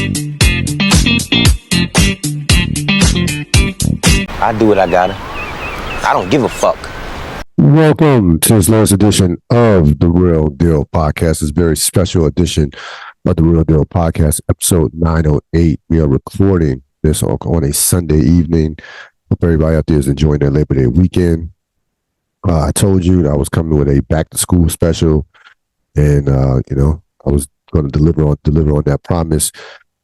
I do what I gotta. I don't give a fuck. Welcome to this latest edition of the Real Deal Podcast. This very special edition of the Real Deal Podcast, episode 908. We are recording this on a Sunday evening. Hope everybody out there is enjoying their Labor Day weekend. I told you that I was coming with a back to school special, and I was going to deliver on that promise.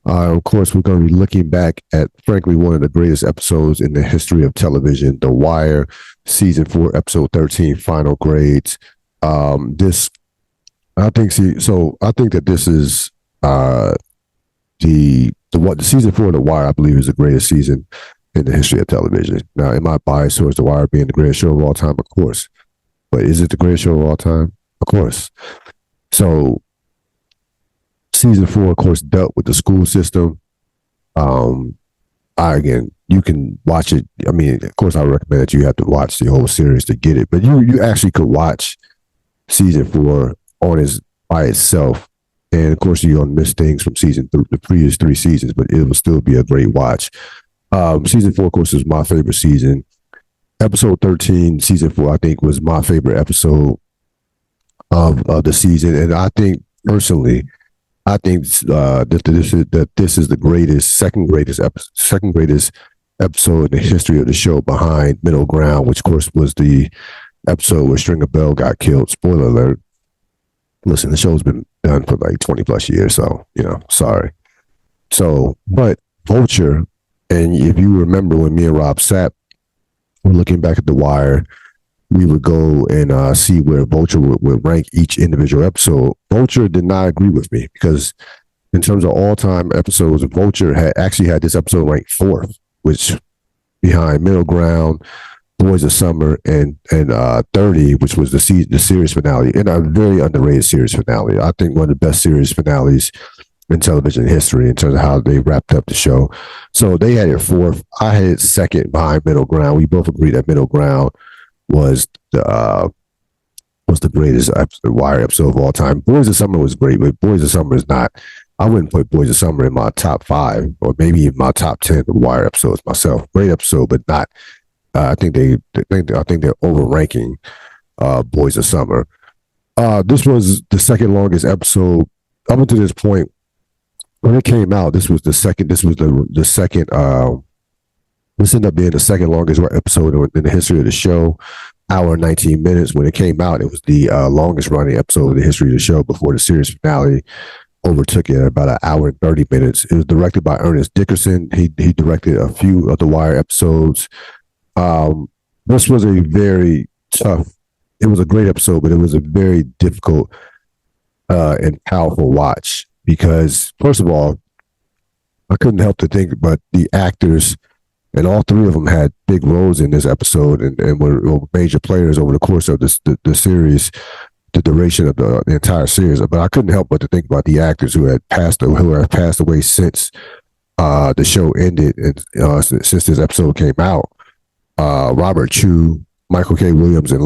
Of course, we're going to be looking back at, frankly, one of the greatest episodes in the history of television, The Wire, season 4, episode 13, final grades. I think that this is the season 4 of The Wire, I believe, is the greatest season in the history of television. Now, am I biased towards The Wire being the greatest show of all time? Of course. But is it the greatest show of all time? Of course. So, season 4, of course, dealt with the school system. You can watch it. I mean, of course, I recommend that you have to watch the whole series to get it. But you actually could watch season 4 by itself. And, of course, you're going to miss things from the previous 3 seasons, but it will still be a great watch. Season 4, of course, is my favorite season. Episode 13, season 4, I think, was my favorite episode of the season. And I think, personally, that this is the second greatest episode in the history of the show, behind Middle Ground, which of course was the episode where Stringer Bell got killed. Spoiler alert. Listen, the show's been done for like 20 plus years, so sorry. So, but Vulture, and if you remember when me and Rob Sapp were looking back at The Wire, we would go and see where Vulture would rank each individual episode. Vulture did not agree with me, because in terms of all-time episodes, Vulture had this episode ranked 4th, which behind Middle Ground, Boys of Summer, and 30, which was the series finale, and a very underrated series finale. I think one of the best series finales in television history in terms of how they wrapped up the show. So they had it 4th. I had it 2nd behind Middle Ground. We both agreed that Middle Ground was the greatest Wire episode of all time. Boys of Summer was great, but Boys of Summer is not. I wouldn't put Boys of Summer in my top 5 or maybe even my top 10 of Wire episodes myself. Great episode, but not. I think they're overranking Boys of Summer. This was the second longest episode up until this point. When it came out, this was the second. This was the second. This ended up being the second longest episode in the history of the show, hour and 19 minutes. When it came out, it was the longest running episode in the history of the show before the series finale overtook it at about an hour and 30 minutes. It was directed by Ernest Dickerson. He directed a few of the Wire episodes. This was a very tough, it was a great episode, but it was a very difficult and powerful watch, because, first of all, I couldn't help to think about the actors. And all 3 of them had big roles in this episode and were major players over the course of the series, the duration of the entire series. But I couldn't help but to think about the actors who have passed away since the show ended, and since this episode came out. Robert Chu, Michael K. Williams, and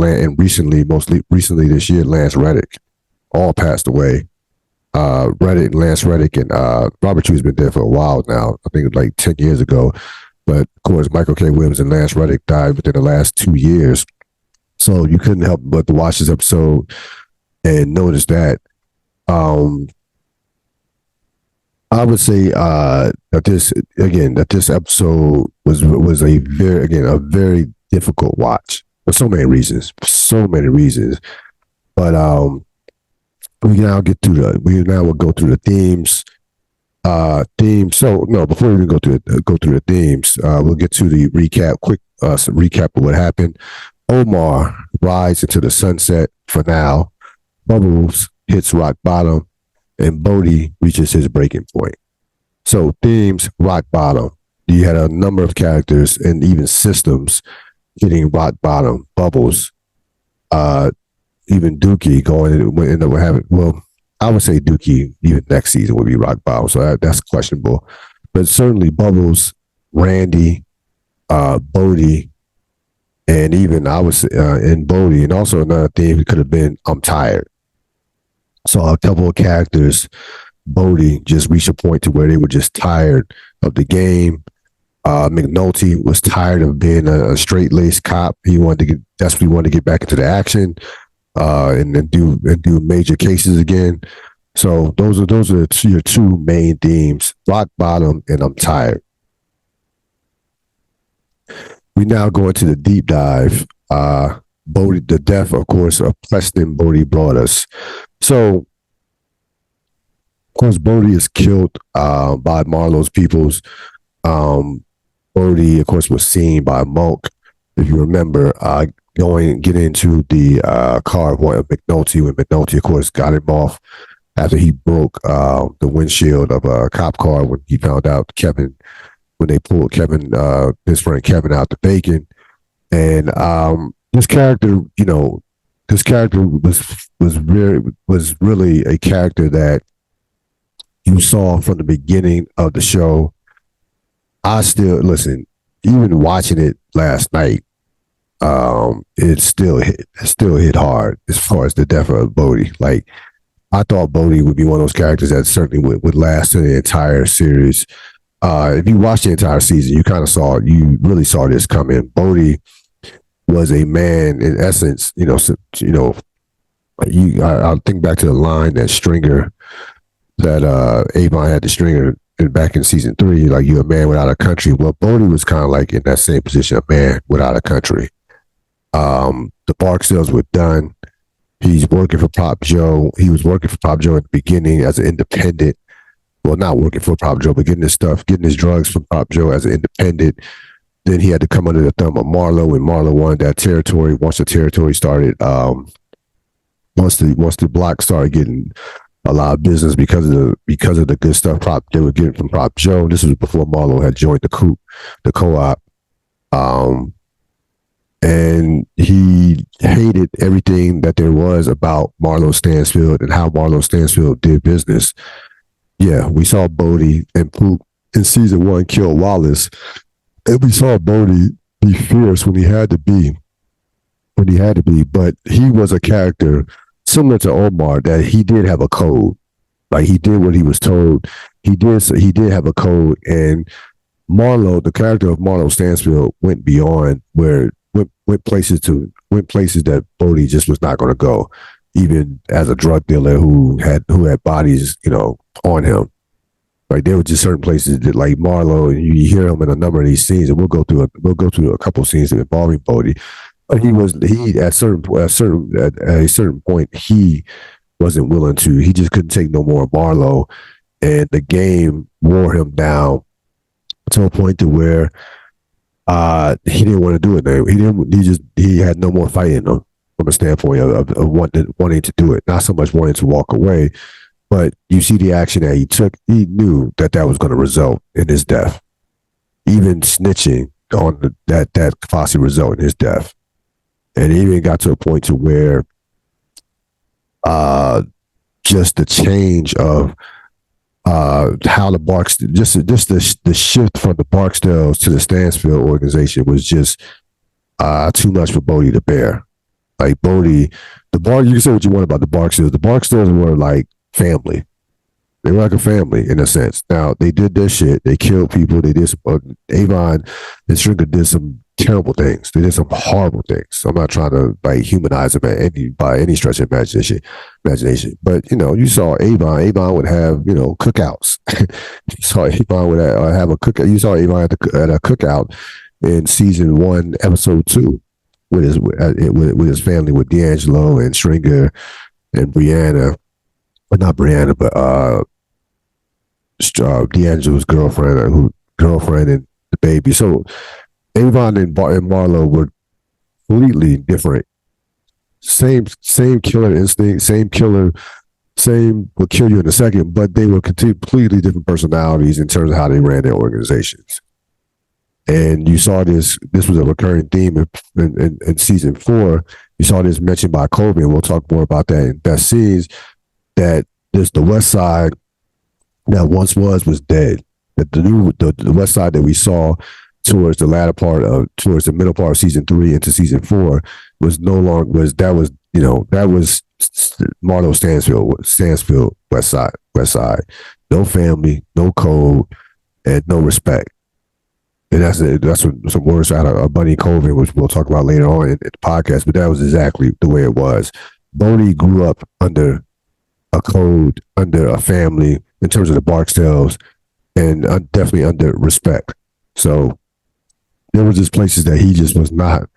most recently this year, Lance Reddick, all passed away. Lance Reddick and Robert Chu has been dead for a while now. I think like 10 years ago. But, of course, Michael K. Williams and Lance Reddick died within the last 2 years. So you couldn't help but to watch this episode and notice that. I would say that this episode was a very difficult watch for so many reasons. But we will go through the themes. So no, before we even go through the themes, we'll get to the quick recap of what happened. Omar rides into the sunset for now. Bubbles hits rock bottom, and Bodie reaches his breaking point. So themes: rock bottom. You had a number of characters and even systems hitting rock bottom. Bubbles, even Dookie end up having. Well, I would say Dookie even next season would be rock bottom, so that's questionable. But certainly Bubbles, Randy, Bodie, and even I was in Bodie, and also another theme could have been I'm tired. So a couple of characters Bodie just reached a point to where they were just tired of the game. McNulty was tired of being a straight-laced cop. He desperately wanted to get back into the action, and do major cases again. So those are your two main themes: rock bottom and I'm tired. We now go into the deep dive. Bodie, the death, of course, of Preston Bodie Broadus. So, of course, Bodie is killed by Marlowe's peoples. Bodie, of course, was seen by Monk, if you remember, getting into the car of McNulty, when McNulty, of course, got him off after he broke the windshield of a cop car when he found out when they pulled his friend Kevin out the bacon. And this character was really a character that you saw from the beginning of the show. I still listen, even watching it last night, it still hit hard as far as the death of Bodie. Like, I thought Bodie would be one of those characters that certainly would last in the entire series. If you watch the entire season, you really saw this coming. Bodie was a man in essence. I'll think back to the line that Avon had to Stringer back in season 3, like, you're a man without a country. Well, Bodie was kind of like in that same position, a man without a country. The Barksdales were done. He's working for Pop Joe. He was working for Pop Joe at the beginning as an independent. Well, not working for Pop Joe, but getting his drugs from Pop Joe as an independent. Then he had to come under the thumb of Marlowe, and Marlowe wanted that territory. Once the territory started, once the block started getting a lot of business because of the good stuff they were getting from Pop Joe. This was before Marlowe had joined the co-op. And he hated everything that there was about Marlowe Stansfield and how Marlowe Stansfield did business. Yeah, we saw Bodie and Poop in season 1 kill Wallace, and we saw Bodie be fierce when he had to be. But he was a character similar to Omar, that he did have a code. Like, he did what he was told. He did have a code, and Marlowe, the character of Marlowe Stansfield, went beyond went places that Bodie just was not going to go, even as a drug dealer who had bodies, on him. Like, there were just certain places that, like, Marlowe, and you hear him in a number of these scenes, and we'll go through a couple scenes involving Bodie. But at a certain point, he wasn't willing to. He just couldn't take no more of Marlowe, and the game wore him down to a point to where he didn't want to do it. He had no more fight in him from a standpoint of wanting to do it. Not so much wanting to walk away, but you see the action that he took. He knew that was going to result in his death. Even snitching on that possibly result in his death. And it even got to a point to where just the change of how the the shift from the Barksdales to the Stansfield organization was just too much for Bodie to bear. Like, Bodie, you can say what you want about the Barksdales. The Barksdales were like family. They were like a family in a sense. Now, they did their shit. They killed people. They did some, Avon and Stringer did some terrible things. They did some horrible things. I'm not trying to humanize them by any stretch of imagination. But you saw Avon. Avon would have cookouts. You saw Avon would have a cookout. You saw Avon at a cookout in season 1, episode 2, with his family, with D'Angelo and Stringer and Brianna. But not Brianna, but D'Angelo's girlfriend and the baby. So Avon and Marlowe were completely different. Same killer instinct, same will kill you in a second, but they were completely different personalities in terms of how they ran their organizations. And you saw this was a recurring theme in season 4. You saw this mentioned by Kobe, and we'll talk more about that in best scenes, that the West Side that once was dead. That the West Side that we saw towards the middle part of season 3 into season 4 was no longer, that was Marlo Stansfield, West Side. No family, no code, and no respect. And that's what some words out of Bunny Colvin, which we'll talk about later on in the podcast. But that was exactly the way it was. Bodie grew up under a code, under a family in terms of the Barksdales, and definitely under respect. So there was just places that he just was not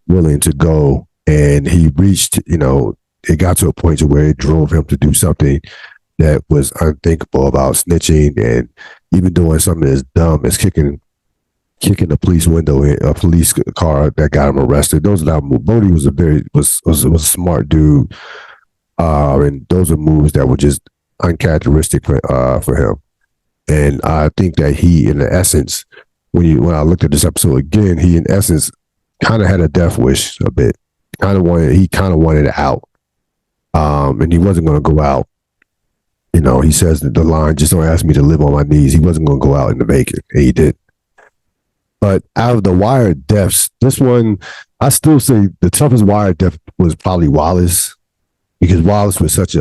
willing to go, and he reached, it got to a point to where it drove him to do something that was unthinkable about snitching, and even doing something as dumb as kicking a police window in a police car that got him arrested. Those are not. Bodie was was a smart dude, and those are moves that were just uncharacteristic for him. And I think that he, in essence, when I looked at this episode again, he in essence kind of had a death wish a bit. He kind of wanted out, and he wasn't going to go out. He says the line, "Just don't ask me to live on my knees." He wasn't going to go out in the vacant, and he did. But out of the Wire deaths, this one, I still say the toughest Wire death was probably Wallace, because Wallace was such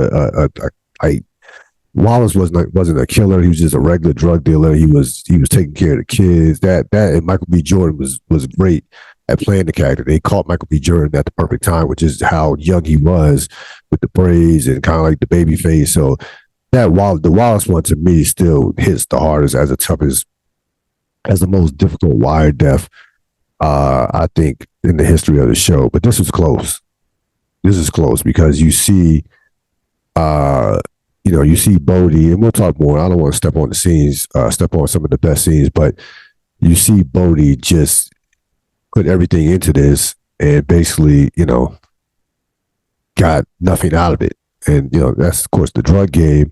Wallace wasn't a killer. He was just a regular drug dealer. He was taking care of the kids. That and Michael B. Jordan was great at playing the character. They caught Michael B. Jordan at the perfect time, which is how young he was with the braids and kind of like the baby face. So the Wallace one to me still hits the hardest as the toughest, as the most difficult Wire death, I think, in the history of the show. But this is close. This is close because you see, you see Bodie, and we'll talk more. I don't want to step on the scenes, step on some of the best scenes, but you see Bodie just put everything into this and basically, got nothing out of it. And, that's, of course, the drug game.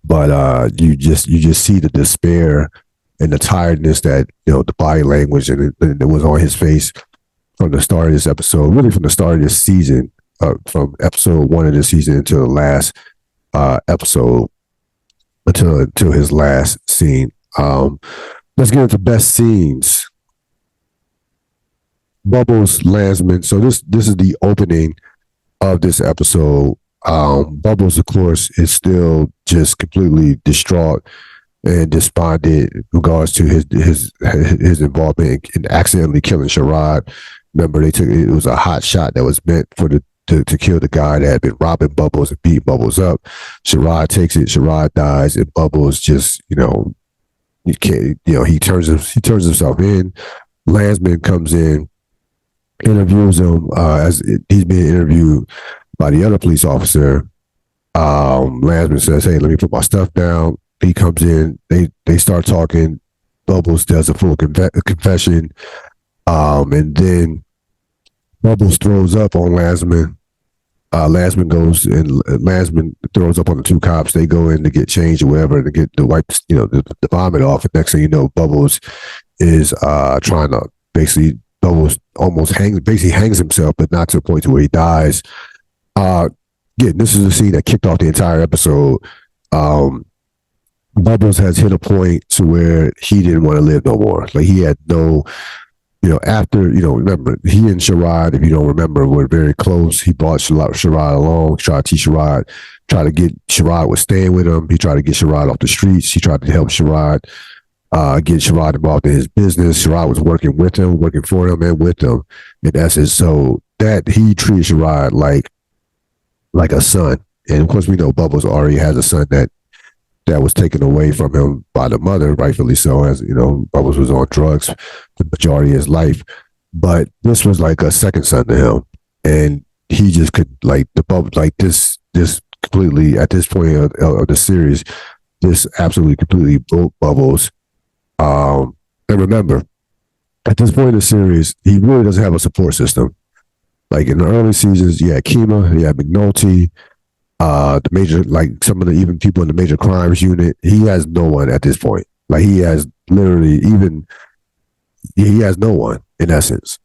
But you just see the despair and the tiredness that, the body language and it was on his face from the start of this episode, really from the start of this season, from episode 1 of the season until the last episode, until his last scene. Let's get into best scenes. Bubbles, Landsman. So this is the opening of this episode. Bubbles, of course, is still just completely distraught and despondent in regards to his involvement in accidentally killing Sherrod. Remember, it was a hot shot that was meant for to kill the guy that had been robbing Bubbles and beating Bubbles up. Sherrod takes it. Sherrod dies, and Bubbles just, he turns himself in. Landsman comes in, interviews him as he's being interviewed by the other police officer. Landsman says, "Hey, let me put my stuff down." He comes in. They start talking. Bubbles does a full confession, and then Bubbles throws up on Landsman. Landsman goes and Landsman throws up on the two cops. They go in to get changed or whatever to get the wipes, the vomit off. And next thing you know, Bubbles is trying to Bubbles almost hangs himself, but not to the point to where he dies. This is a scene that kicked off the entire episode. Bubbles has hit a point to where he didn't want to live no more. Like he had no, remember, he and Sherrod, if you don't remember, were very close. He brought Sherrod along, tried to teach Sherrod, tried to get Sherrod was staying with him. He tried to get Sherrod off the streets. He tried to help Sherrod, get Sherrod involved in his business. Sherrod was working for him and with him in essence. So that he treated Sherrod like a son. And of course, we know Bubbles already has a son that was taken away from him by the mother, rightfully so. As Bubbles was on drugs the majority of his life, but this was like a second son to him, and he just could this completely at this point of the series, this absolutely completely broke Bubbles. And remember, at this point in the series, he really doesn't have a support system. Like in the early seasons, you had Kima, you had McNulty, the major, some of the even people in the major crimes unit. He has no one at this point. Like he has literally he has no one in essence.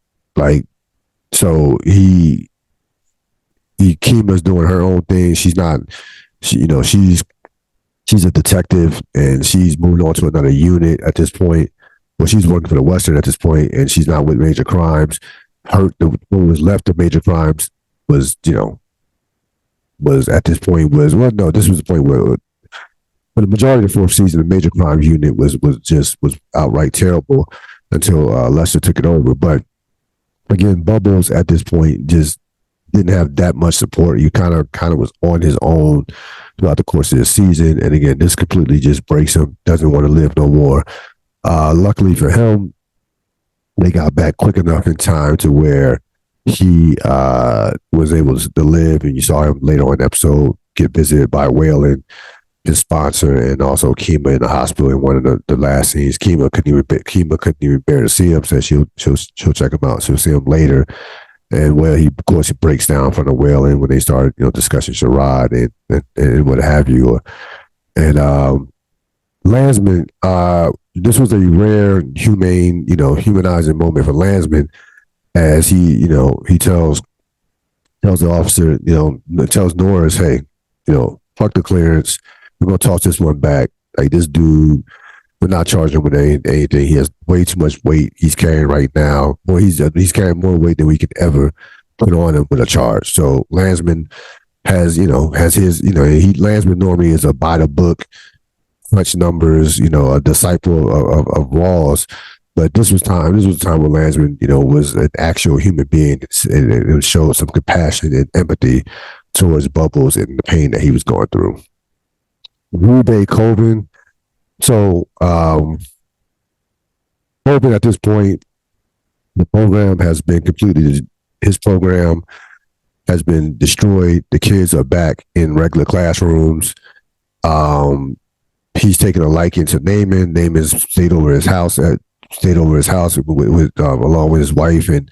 So Kima's doing her own thing. She's a detective and she's moving on to another unit at this point. Well, she's working for the Western at this point, and she's not with major crimes. What was left of major crimes was, was at this point was, well, no, this was the point where for the majority of the fourth season, the Major Crimes Unit was outright terrible until Lester took it over. But again, Bubbles at this point just didn't have that much support. He kind of was on his own throughout the course of the season. And again, this completely just breaks him, doesn't want to live no more. Luckily for him, they got back quick enough in time to where he was able to live. And you saw him later on in the episode get visited by Waylon, his sponsor, and also Kima in the hospital in one of the last scenes. Kima couldn't even bear to see him, said she'll check him out. She'll see him later. And he breaks down from the Waylon when they started, discussing Sherrod and what have you. And Landsman, this was a rare, humane, humanizing moment for Landsman, as he tells the officer, tells Norris, hey, fuck the clearance. We're gonna toss this one back. Like, this dude, we're not charging him with anything. He has way too much weight he's carrying right now. Well, he's carrying more weight than we could ever put on him with a charge. So Landsman has his, Landsman normally is a by the book, punch numbers, a disciple of Rawls. But this was time where Landsman, was an actual human being, and it showed some compassion and empathy towards Bubbles and the pain that he was going through. Rebay Colvin. So Colvin, at this point, the program has been his program has been destroyed. The kids are back in regular classrooms. He's taken a liking to Naaman. Naaman stayed over his house with along with his wife, and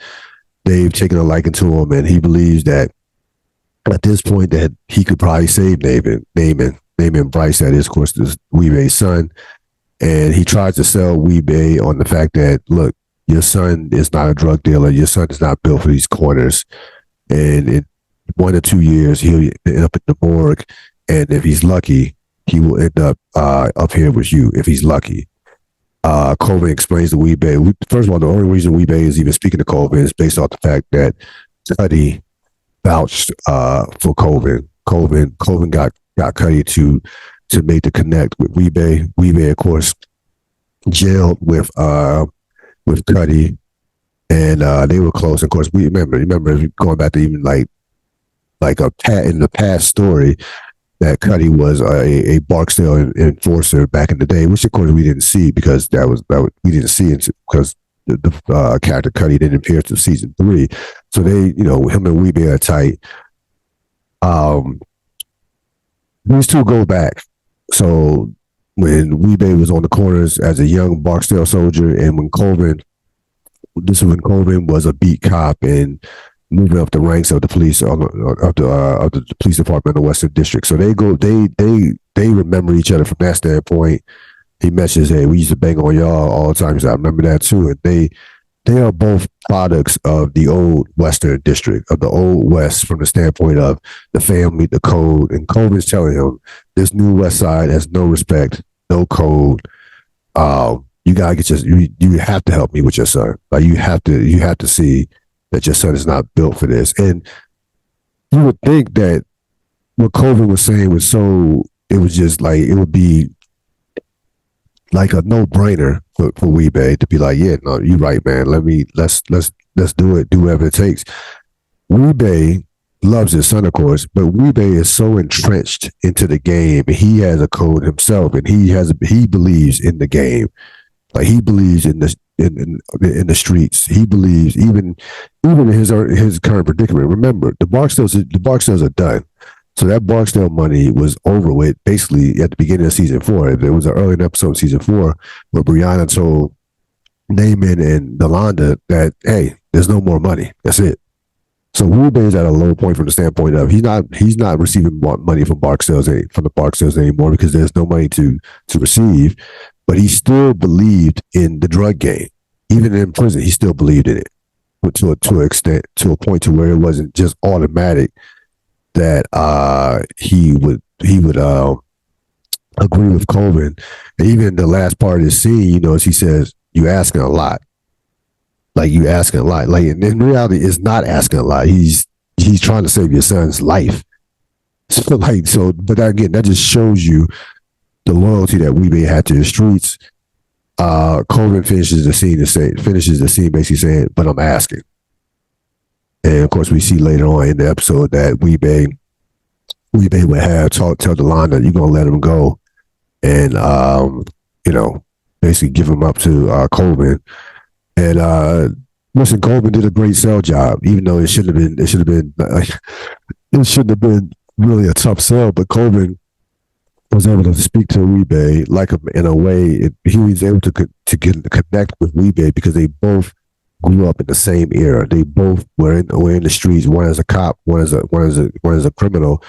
they've taken a liking to him, and he believes that at this point that he could probably save Naaman Bryce, that is, of course, this Weebay's son. And he tries to sell Weebay on the fact that, look, your son is not a drug dealer. Your son is not built for these corners. And in 1 or 2 years, he'll end up in the morgue. And if he's lucky, he will end up here with you, if he's lucky. Colvin explains to Weebay. First of all, the only reason Weebay is even speaking to Colvin is based off the fact that Cuddy vouched for Colvin. Colvin got Cuddy to make the connect with Weebay. Weebay, of course, jailed with Cuddy, and they were close. Of course, we remember going back to even like in the past story that Cuddy was a Barksdale enforcer back in the day, which of course we didn't see because we didn't see it because the character Cuddy didn't appear until season 3. So they, him and Weebay are tight. These two go back. So when Weebay was on the corners as a young Barksdale soldier, and when Colvin was a beat cop and moving up the ranks of the police of the police department of the Western District. So they remember each other from that standpoint. He mentions, hey, we used to bang on y'all all the time. He said, I remember that too. And they are both products of the old Western District, of the old West, from the standpoint of the family, the code. And Colvin's telling him, this new West Side has no respect, no code. You gotta get you have to help me with your son. Like, you have to see that your son is not built for this. And you would think that what Colvin was saying was it was just like, it would be like a no-brainer for Weebay to be like, yeah, no, you're right, man. Let's do it, do whatever it takes. Weebay loves his son, of course, but Weebay is so entrenched into the game. He has a code himself, and he believes in the game. Like, he believes in the streets. He believes even in his current predicament. Remember, the Barksdales are done. So that Barksdale money was over with basically at the beginning of season 4. There was an early episode of season 4 where Brianna told Naaman and Delonda that, hey, there's no more money. That's it. So Weebay is at a low point from the standpoint of he's not receiving money from the Barksdales anymore because there's no money to receive. But he still believed in the drug game. Even in prison, he still believed in it, but to an extent, to a point to where it wasn't just automatic that he would agree with Colvin. And even the last part of the scene, as he says, "You asking a lot." Like, you asking a lot. Like, in reality, it's not asking a lot. He's trying to save your son's life. But again, that just shows you the loyalty that Weebay had to the streets. Coleman finishes the scene basically saying, "But I'm asking." And of course, we see later on in the episode that Weebay would have tell Delonda, "You're gonna let him go," and basically give him up to Coleman. And listen, Coleman did a great sell job, even though it shouldn't have been really a tough sell. But Coleman was able to speak to Weebay in a way. He was able to connect with Weebay because they both grew up in the same era. They both were in the streets. One as a cop, one as a criminal,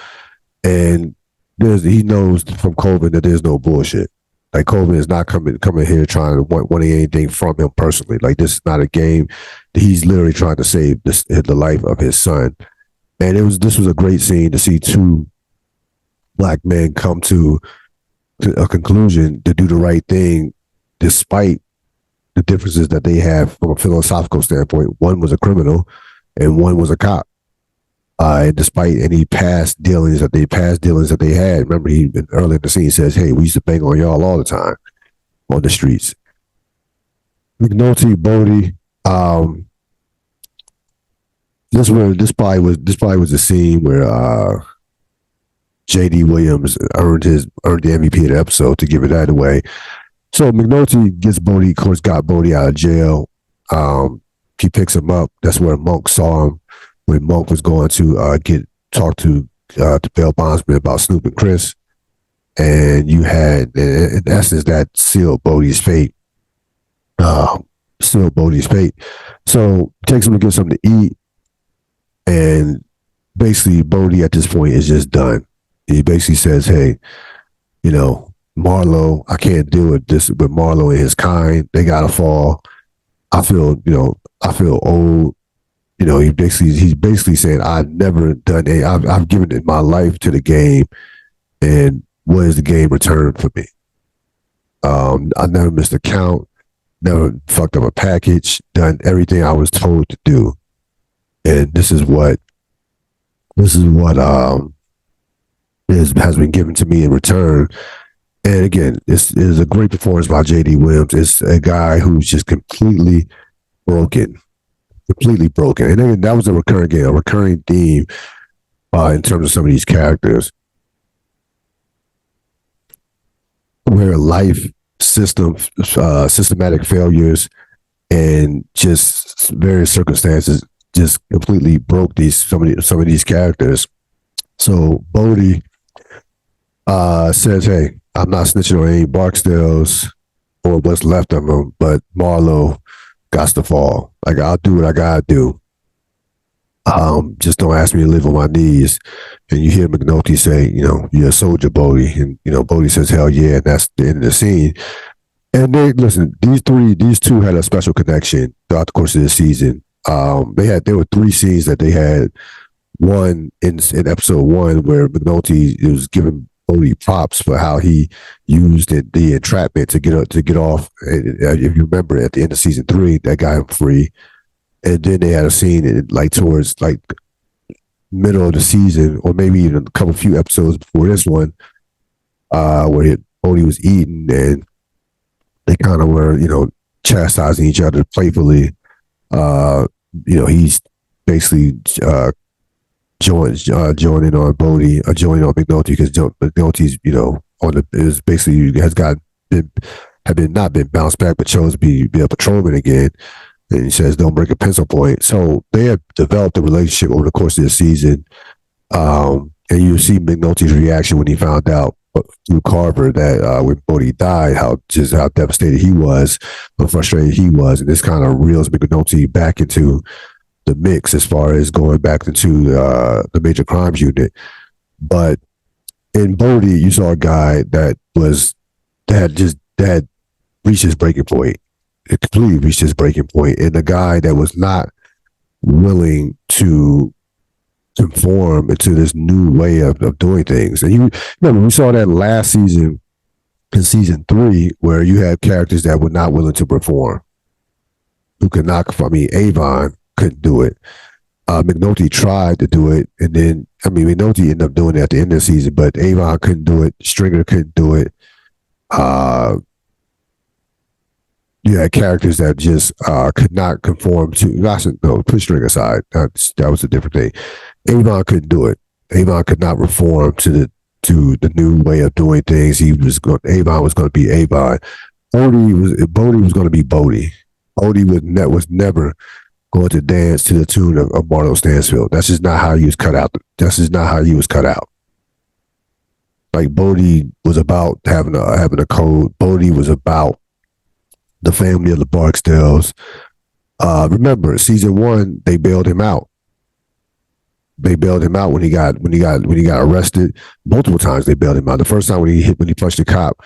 and he knows from Coleman that there's no bullshit. Like, Coleman is not coming here trying to wanting anything from him personally. Like, this is not a game. He's literally trying to save the life of his son. And this was a great scene to see two black men come to a conclusion to do the right thing, despite the differences that they have from a philosophical standpoint. One was a criminal, and one was a cop. And despite any past dealings that they had, remember, earlier in the scene says, "Hey, we used to bang on y'all all the time on the streets." McNulty, Bodie, this probably was the scene where J.D. Williams earned the MVP of the episode, to give it that away. So McNulty gets Bodie, of course, got Bodie out of jail. He picks him up. That's where Monk saw him when Monk was going to talk to bail bondsman about Snoop and Chris. And you had, in essence, that sealed Bodie's fate. So takes him to get something to eat. And basically, Bodie at this point is just done. He basically says, "Hey, Marlo, I can't deal with this with Marlo and his kind. They gotta fall. I feel old." He's basically saying, "I've never done I've given it my life to the game, and what is the game return for me? I never missed a count, never fucked up a package, done everything I was told to do, and this is what has been given to me in return." And again, this is a great performance by J.D. Williams. It's a guy who's just completely broken. And then that was a recurring theme in terms of some of these characters, where life systematic failures and just various circumstances just completely broke some of these characters. So Bodie says, "Hey, I'm not snitching on any Barksdales or what's left of them, but Marlo gots to fall. Like, I'll do what I gotta do. Just don't ask me to live on my knees." And you hear McNulty say, "You're a soldier, Bodie." And, Bodie says, "Hell yeah." And that's the end of the scene. And these two had a special connection throughout the course of the season. There were three scenes that they had. One in episode 1 where McNulty was giving Bodie props for how he used the entrapment to get off. And if you remember, at the end of season 3, that got him free. And then they had a scene towards middle of the season, or maybe even a few episodes before this one, where Bodie was eating, and they kind of were, chastising each other playfully. He's basically joining on Bodie, joining on McNulty, because McNulty's, not been bounced back, but chose to be a patrolman again. And he says, "Don't break a pencil point." So they have developed a relationship over the course of the season. And you see McNulty's reaction when he found out through Carver that when Bodie died, how devastated he was, how frustrated he was. And this kind of reels McNulty back into the mix as far as going back into the major crimes unit. But in Bodie, you saw a guy that had reached his breaking point. It completely reached his breaking point, and a guy that was not willing to conform into this new way of doing things. And we saw that last season, in season 3, where you had characters that were not willing to perform, who could not. Avon couldn't do it. McNulty tried to do it, and then McNulty ended up doing it at the end of the season, but Avon couldn't do it. Stringer couldn't do it. You had characters that just could not conform to. No, put Stringer aside. That was a different thing. Avon couldn't do it. Avon could not reform to the new way of doing things. Avon was going to be Avon. Bodie was going to be Bodie. Bodie was never going to dance to the tune of Marlo Stansfield. That's just not how he was cut out. That's just not how he was cut out. Like Bodie was about having a code. Bodie was about the family of the Barksdales. Remember, season 1, they bailed him out. They bailed him out when he got arrested multiple times. They bailed him out. The first time when he punched a cop,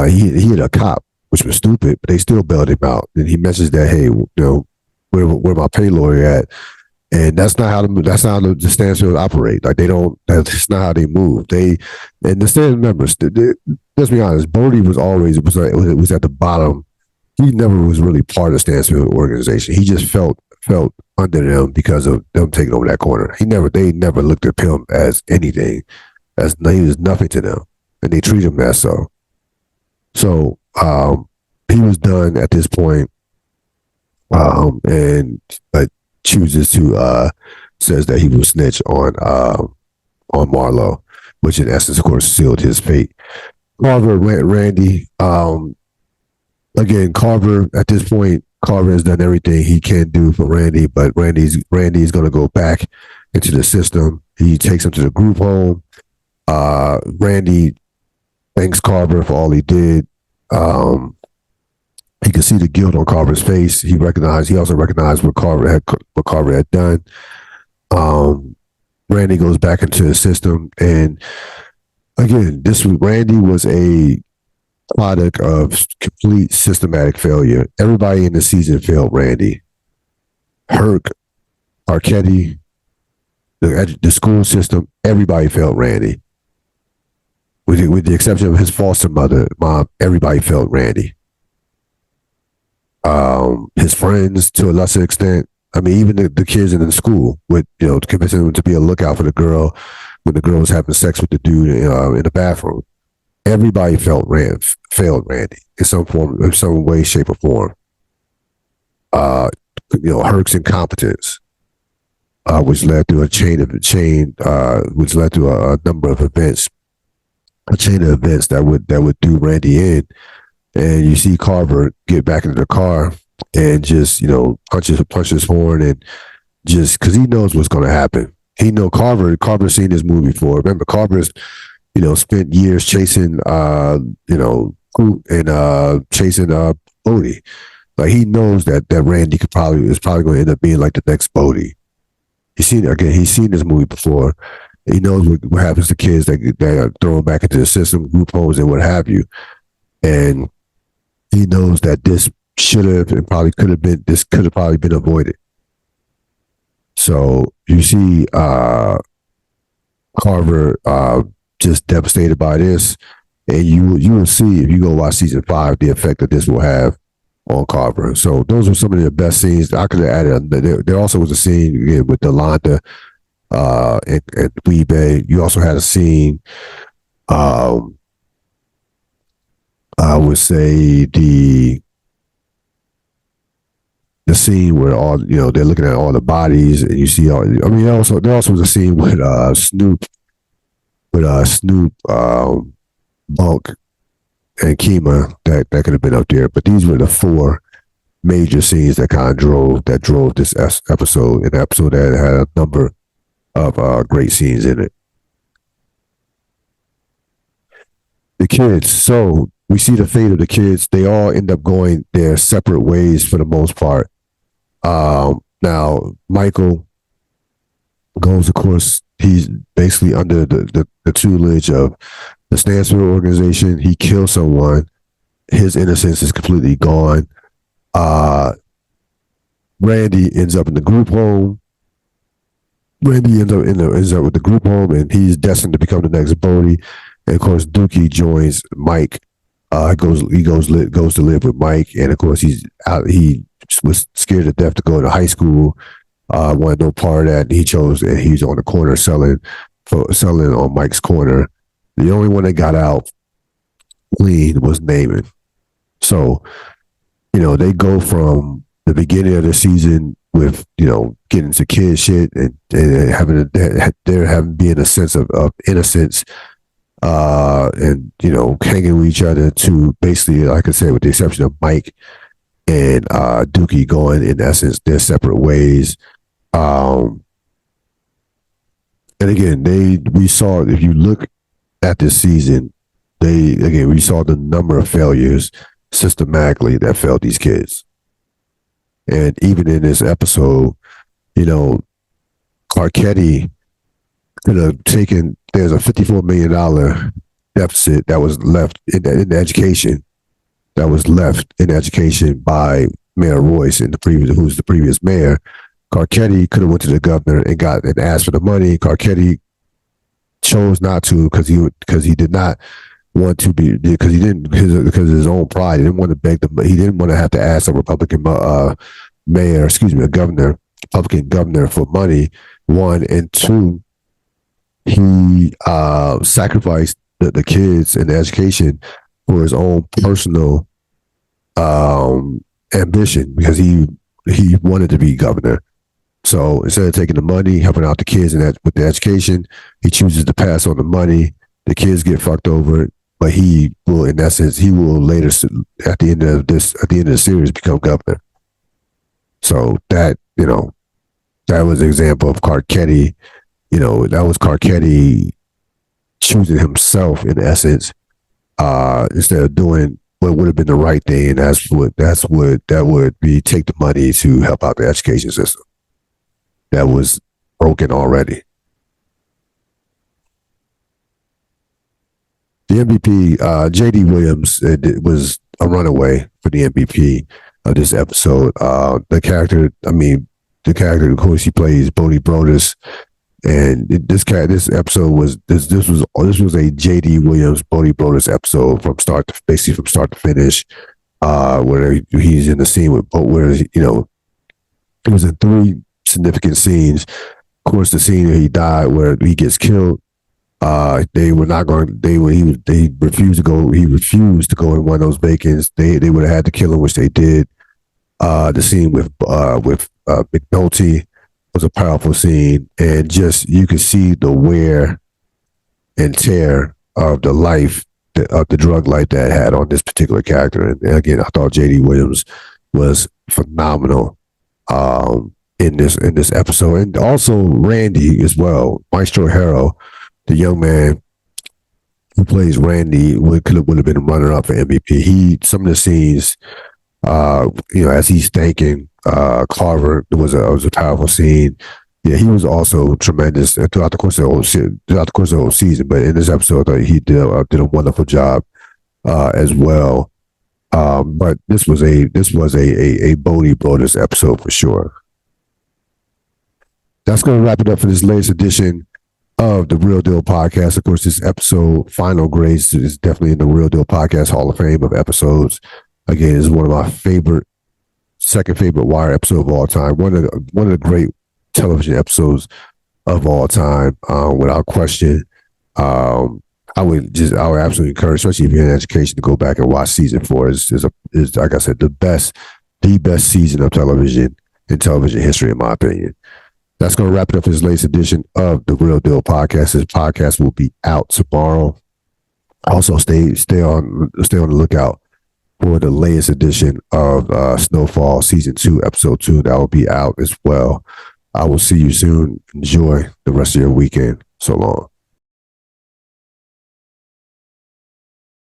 he hit a cop, which was stupid, but they still bailed him out. And he mentions that, hey, where my pay lawyer at? And that's not how the Stansfield operate. Like that's not how they move. And the stand members. Let's be honest. Bodie was at the bottom. He never was really part of the Stansfield organization. He just felt under them because of them taking over that corner. They never looked at him as anything. He was nothing to them, and they treat him as so. So he was done at this point, and chooses to says that he will snitch on Marlo, which in essence, of course, sealed his fate. Carver, Randy. Again, Carver at this point, Carver has done everything he can do for Randy, but Randy's going to go back into the system. He takes him to the group home. Randy thanks Carver for all he did. He could see the guilt on Carver's face. He also recognized what Carver had done. Randy goes back into the system, and again, Randy was a product of complete systematic failure. Everybody in the season failed Randy. Herc, Arquette, the school system, everybody failed Randy. With the exception of his foster mom, everybody failed Randy. His friends, to a lesser extent. I mean, even the kids in the school, with convincing them to be a lookout for the girl when the girl was having sex with the dude in the bathroom. Everybody failed Randy in some way, shape, or form. Herc's incompetence, which led to which led to a number of events, a chain of events that would do Randy in. And you see Carver get back into the car and just punch his horn, and just because he knows what's going to happen. He know Carver's seen this movie before. Remember, Carver's spent years chasing chasing Bodie. Like, he knows that Randy is probably going to end up being like the next Bodie. He's seen this movie before. He knows what happens to kids that are thrown back into the system, group homes, and what have you. And he knows that this should have and probably could have been avoided. So you see Carver just devastated by this, and you will see, if you go watch season 5, the effect that this will have on Carver. So those were some of the best scenes. I could have added. There also was a scene again with Delonda and Weebay. You also had a scene. I would say the scene where all they're looking at all the bodies, and you see all. I mean, there also was a scene with Snoop, Bunk, and Kima that could have been up there. But these were the 4 major scenes that kind of drove this episode. An episode that had a number of great scenes in it. The kids. So we see the fate of the kids. They all end up going their separate ways for the most part. Now, Michael goes, of course, he's basically under the tutelage of the Stansfield organization. He kills someone. His innocence is completely gone. Randy ends up in the group home. Randy ends up with the group home, and he's destined to become the next Bodie. And of course, Dookie joins Mike. Goes to live with Mike, and of course he was scared to death to go to high school, wanted no part of that. He chose, and he's on the corner selling on Mike's corner. The only one that got out clean was Naaman. So, they go from the beginning of the season with, getting to kid shit and having being a sense of innocence, and, hanging with each other, to basically, like I said, with the exception of Mike and Dookie going, in essence, their separate ways. And again, we saw, if you look at this season, we saw the number of failures systematically that failed these kids. And even in this episode, Carcetti could have taken, there's a $54 million deficit that was left in education, by Mayor Royce who's the previous mayor. Carcetti could have went to the governor and asked for the money. Carcetti chose not to because he did not want to be, because because of his own pride. He didn't want to he didn't want to have to ask a Republican Republican governor for money. One, and two, he sacrificed the kids and the education for his own personal ambition, because he wanted to be governor. So instead of taking the money, helping out the kids with the education, he chooses to pass on the money. The kids get fucked over, but he will later, at the end of the series, become governor. So that was an example of Carcetti. That was Carcetti choosing himself, in essence, instead of doing what would have been the right thing. And that would be take the money to help out the education system that was broken already. The MVP, J.D. Williams, was a runaway for the MVP of this episode. The character, of course, he plays Bodie Broadus, and this episode was a J.D. Williams, Bodie Broadus episode from start to finish, where he's in the scene where it was in 3 significant scenes. Of course, the scene where he died, where he gets killed. They refused to go. He refused to go in one of those vacants. They would have had to kill him, which they did. The scene with McNulty was a powerful scene, and just you could see the wear and tear of the life of the drug life that had on this particular character. And again, I thought J.D. Williams was phenomenal in this episode, and also Randy as well, Maestro Harrow. The young man who plays Randy would have been a runner-up for MVP. Some of the scenes, as he's thanking Carver, it was a powerful scene. Yeah, he was also tremendous throughout the course of the whole season. But in this episode, he did a wonderful job as well. But this was a Bodie Broadus episode for sure. That's going to wrap it up for this latest edition of the Real Deal Podcast. Of course, this episode, final grades, is definitely in the Real Deal Podcast Hall of Fame of episodes. Again, this is one of my second favorite Wire episode of all time. One of the great television episodes of all time, without question. I would absolutely encourage, especially if you're in education, to go back and watch season 4. Is like I said, the best season of television in television history, in my opinion. That's going to wrap it up for this latest edition of the Real Deal Podcast. This podcast will be out tomorrow. Also, stay on the lookout for the latest edition of Snowfall Season 2, Episode 2. That will be out as well. I will see you soon. Enjoy the rest of your weekend. So long.